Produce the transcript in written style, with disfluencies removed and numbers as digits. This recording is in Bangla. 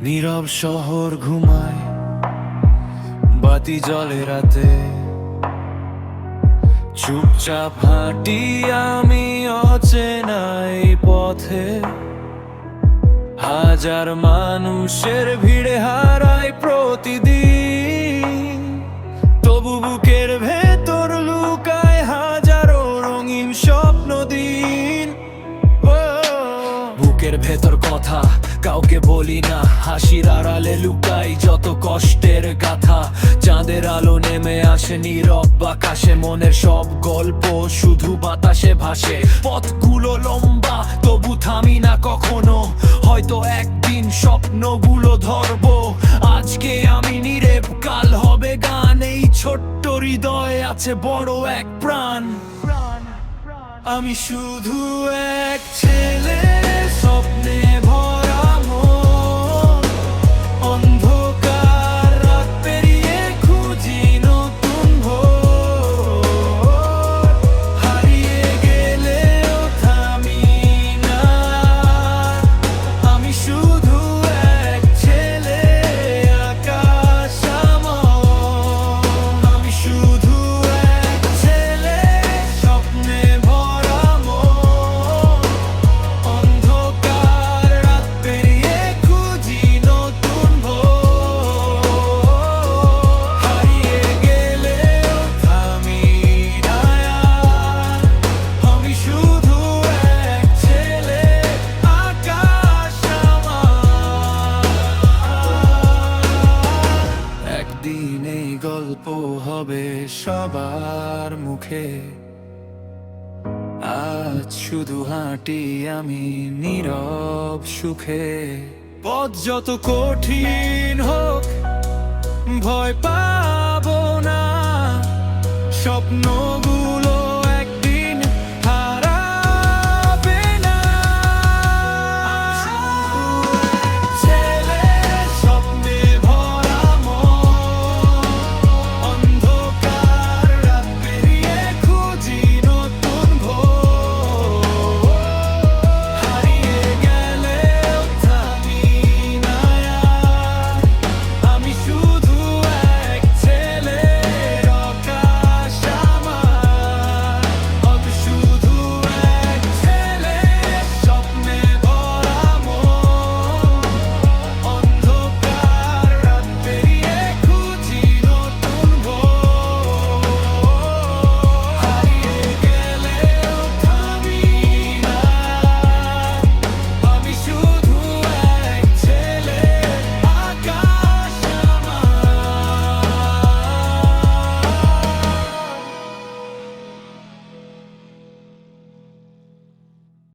নীরব শহর ঘুমায়, বাতি জ্বলে রাতে। চুপচাপ হাঁটি আমি অচেনাই পথে। হাজার মানুষের ভিড়ে হারাই প্রতিদিন, তবু বুকের ভেতর লুকায় হাজারো রঙিন স্বপ্ন দিন। বুকের ভেতর কথা কাউকে বলি না, হাসির আড়ালে লুকাই যত কষ্টের গাথা। চাঁদের আলো নেমে আসে নীরব আকাশে, মনের সব গল্প শুধু বাতাসে ভাসে। পথগুলো লম্বা তবু থামি না কখনো, হয়তো একদিন স্বপ্নগুলো ধরবো। আজকে আমি নীরব, কাল হবে গান। এই ছোট্ট হৃদয়ে আছে বড় এক প্রাণ। আমি শুধু এক ছেলে, স্বপ্নে ভরা মন। অন্ধকার রাত পেরিয়ে খুঁজি নতুন ভোর। হারিয়ে গেলেও থামি না। আমি শুধু এক ছেলে, আকাশ আমার। আমি শুধু এক ছেলে, স্বপ্নে ভরা মন। অন্ধকার রাত পেরিয়ে খুঁজি নতুন ভোর। হারিয়ে গেলেও থামি না আর। আমি শুধু এক ছেলে, আকাশ আমার। একদিন এই গল্প হবে সবার মুখে। আজ শুধু হাঁটি আমি নীরব সুখে। পথ যত কঠিন হোক ভয় পাবো না, স্বপ্ন